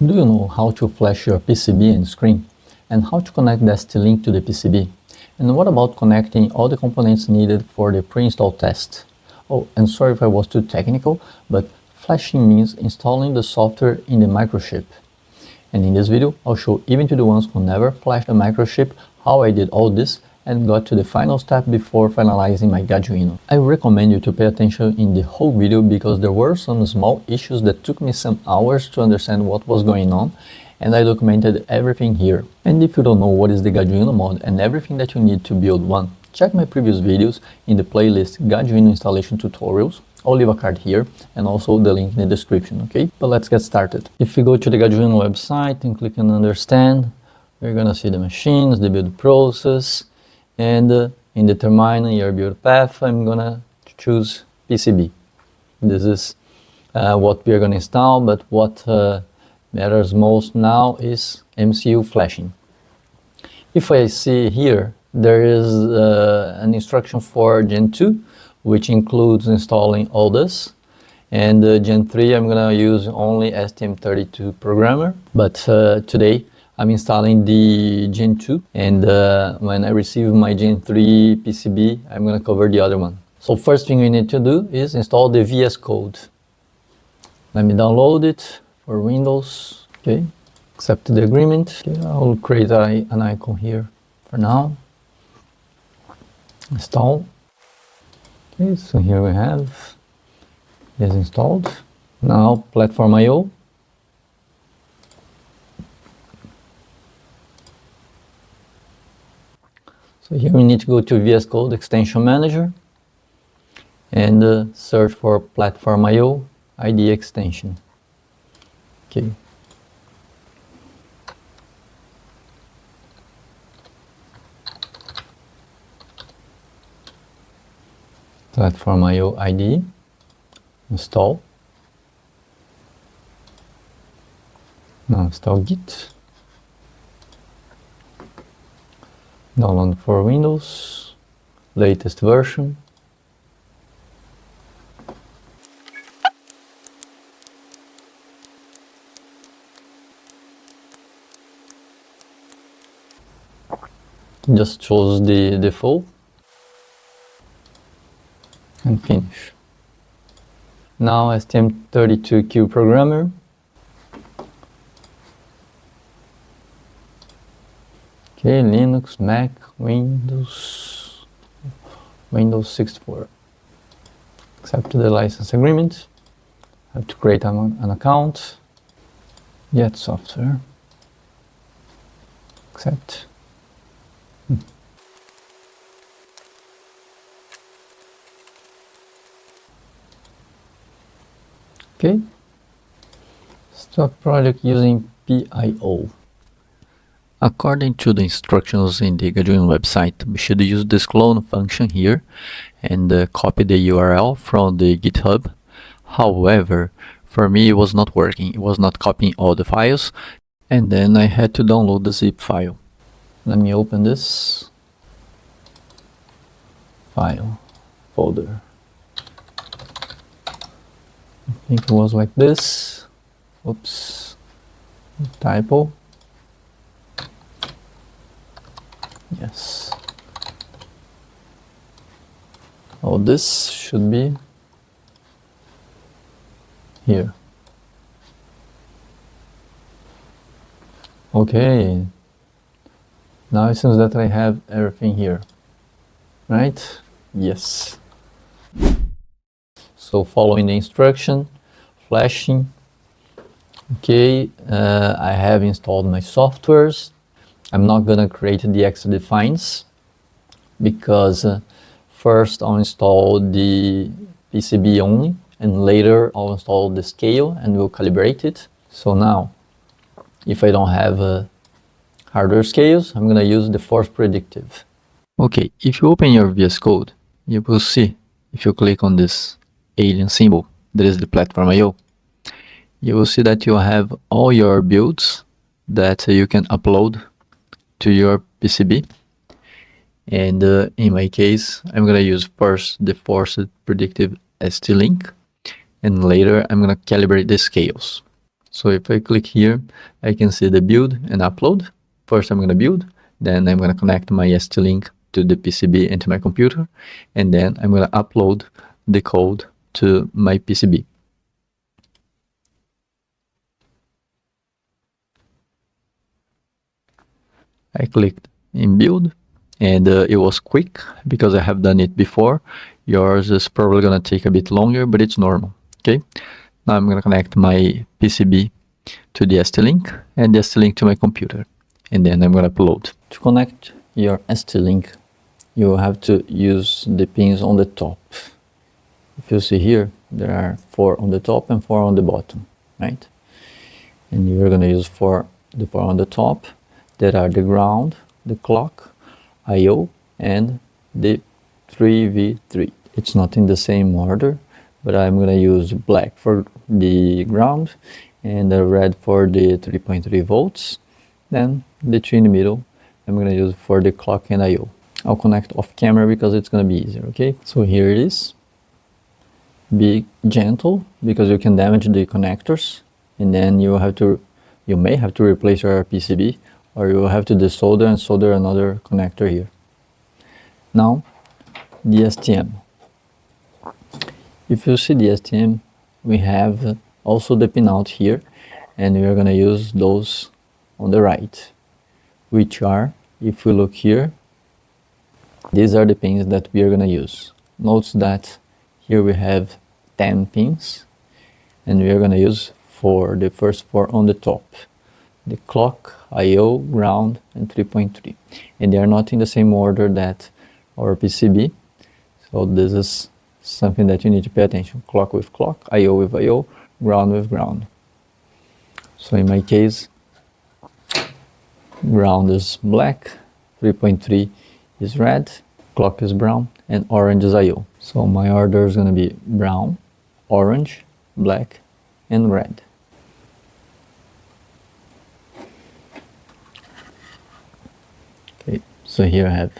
Do you know how to flash your PCB and screen? And how to connect the ST-Link to the PCB? And what about connecting all the components needed for the pre-install test? Oh, and sorry if I was too technical, but flashing means installing the software in the microchip. And in this video, I'll show even to the ones who never flashed a microchip how I did all this and got to the final step before finalizing my Gaggiuino. I recommend you to pay attention in the whole video because there were some small issues that took me some hours to understand what was going on, and I documented everything here. And if you don't know what is the Gaggiuino mod and everything that you need to build one, check my previous videos in the playlist Gaggiuino installation tutorials. I'll leave a card here and also the link in the description, okay? But let's get started. If you go to the Gaggiuino website and click on understand, you're gonna see the machines, the build process, and in determining your build path, I'm gonna choose PCB. This is what we are gonna install, but what matters most now is MCU flashing. If I see here, there is an instruction for Gen 2, which includes installing all this, and Gen 3 I'm gonna use only STM32 programmer, but today I'm installing the Gen 2, and when I receive my Gen 3 PCB, I'm gonna cover the other one. So first thing we need to do is install the VS Code. Let me download it for Windows. Okay, accept the agreement. Okay, I'll create an icon here for now. Install. Okay, so here we have this installed. Now platform I/O. So here we need to go to VS Code Extension Manager and search for Platform I/O ID extension. Okay. Platform I/O ID. Install. Now install Git. Download for Windows, latest version. Just choose the default and finish. Now STM32Q programmer. Okay, Linux, Mac, Windows 64. Accept the license agreement. Have to create an account. Get software. Accept. Okay. Start project using PIO. According to the instructions in the Gaggiuino website, we should use this clone function here and copy the URL from the GitHub. However, for me it was not working. It was not copying all the files, and then I had to download the zip file. Let me open this file folder. I think it was like this. Oops, typo. Yes. Oh, this should be here. Okay. Now it seems that I have everything here, right? Yes. So following the instruction, flashing. Okay, I have installed my softwares. I'm not gonna create the extra defines because first I'll install the PCB only, and later I'll install the scale and we'll calibrate it. So now, if I don't have hardware scales, I'm gonna use the force predictive. Okay, if you open your VS Code, you will see, if you click on this alien symbol, that is the platform I/O, you will see that you have all your builds that you can upload to your PCB, and in my case I'm gonna use first the forced predictive ST-Link, and later I'm gonna calibrate the scales. So if I click here, I can see the build and upload. First I'm going to build, then I'm going to connect my ST-Link to the PCB and to my computer, and then I'm going to upload the code to my PCB. I clicked in build, and it was quick because I have done it before. Yours is probably going to take a bit longer, but it's normal. Okay, now I'm going to connect my PCB to the ST-Link and the ST-Link to my computer, and then I'm going to upload. To connect your ST-Link, you have to use the pins on the top. If you see here, there are 4 on the top and 4 on the bottom, right? And you're going to use the 4 on the top, that are the ground, the clock, I/O, and the 3v3. It's not in the same order, but I'm going to use black for the ground and the red for the 3.3 volts. Then the 2 in the middle, I'm going to use for the clock and I/O. I'll connect off camera because it's going to be easier, okay? So here it is. Be gentle because you can damage the connectors, and then you may have to replace your PCB, or you will have to desolder and solder another connector here. Now, the STM. If you see the STM, we have also the pinout here, and we are going to use those on the right, which are, if we look here, these are the pins that we are going to use. Notice that here we have 10 pins, and we are going to use for the first 4 on the top. The clock, I/O, ground, and 3.3. And they are not in the same order that our PCB. So this is something that you need to pay attention. Clock with clock, I/O with I/O, ground with ground. So in my case, ground is black, 3.3 is red, clock is brown, and orange is I/O. So my order is going to be brown, orange, black, and red. Okay, so here I have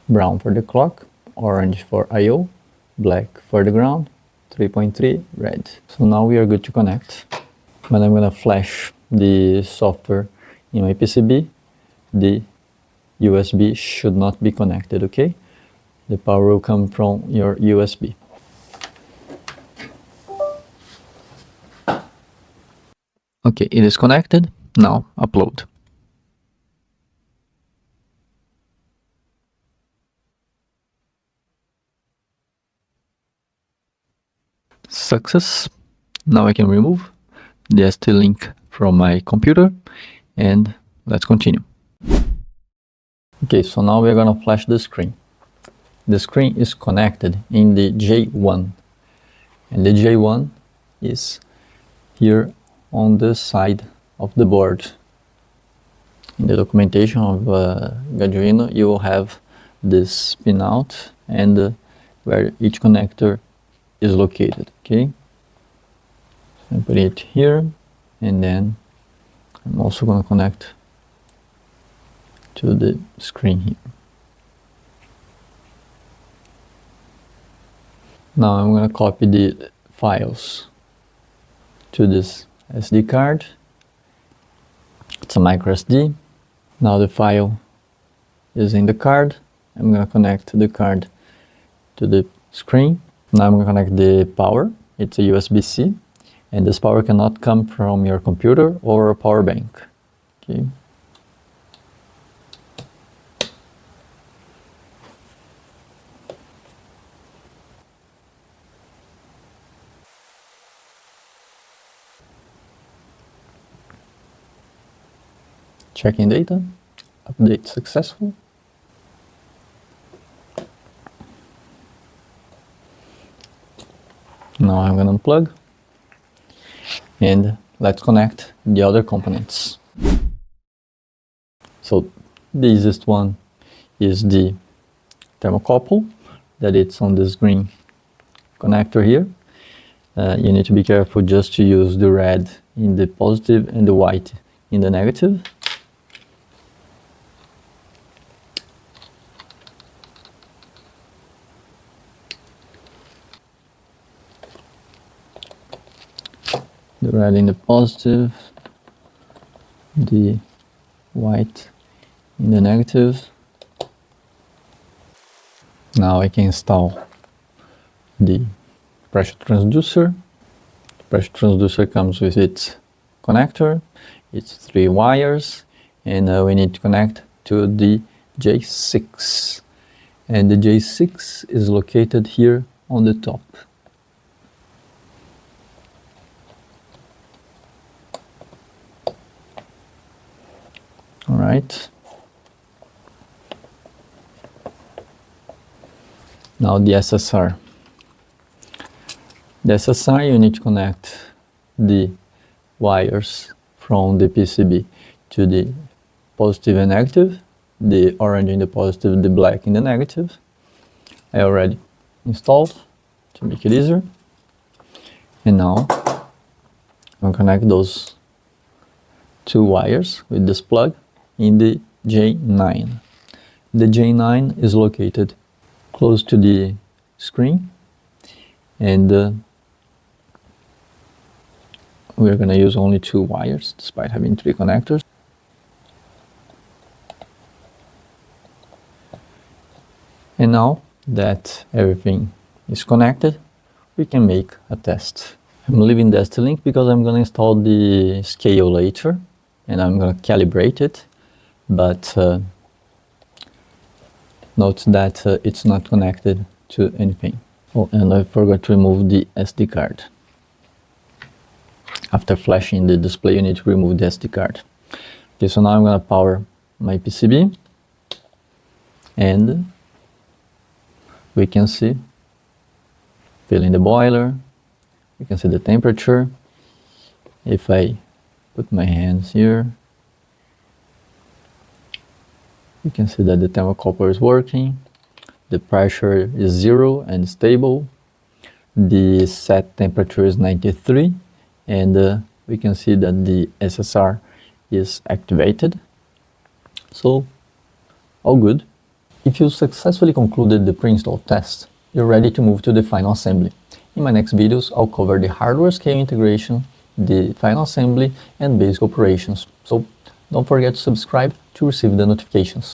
brown for the clock, orange for I/O, black for the ground, 3.3 red. So now we are good to connect. When I'm going to flash the software in my PCB, the USB should not be connected, okay? The power will come from your USB. Okay, it is connected. Now upload. Success. Now I can remove the ST-Link from my computer, and let's continue. Okay, so now we're gonna flash the screen. The screen is connected in the J1, and the J1 is here on the side of the board. In the documentation of Gaggiuino, you will have this pinout and where each connector is located, okay? So I put it here, and then I'm also going to connect to the screen here. Now I'm going to copy the files to this SD card. It's a micro SD. Now the file is in the card. I'm going to connect the card to the screen. Now I'm going to connect the power. It's a USB-C, and this power cannot come from your computer or a power bank. Okay. Checking data, update successful. Now I'm going to unplug, and let's connect the other components. So the easiest one is the thermocouple, that it's on this green connector here. You need to be careful just to use the red in the positive and the white in the negative. The red in the positive, the white in the negative. Now I can install the pressure transducer. The pressure transducer comes with its connector, its 3 wires, and we need to connect to the J6. And the J6 is located here on the top. All right. Now the SSR. The SSR, you need to connect the wires from the PCB to the positive and negative, the orange in the positive, the black in the negative. I already installed to make it easier. And now I'll connect those 2 wires with this plug in the J9. The J9 is located close to the screen, and we're going to use only 2 wires despite having 3 connectors. And now that everything is connected, we can make a test. I'm leaving the ST-Link because I'm going to install the scale later and I'm going to calibrate it, but note that it's not connected to anything. Oh, and I forgot to remove the SD card. After flashing the display, you need to remove the SD card. Okay, so now I'm going to power my PCB, and we can see, filling the boiler, you can see the temperature. If I put my hands here, you can see that the thermocouple is working, the pressure is 0 and stable, the set temperature is 93, and we can see that the SSR is activated. So, all good. If you successfully concluded the pre-install test, you're ready to move to the final assembly. In my next videos, I'll cover the hardware scale integration, the final assembly, and basic operations. So don't forget to subscribe to receive the notifications.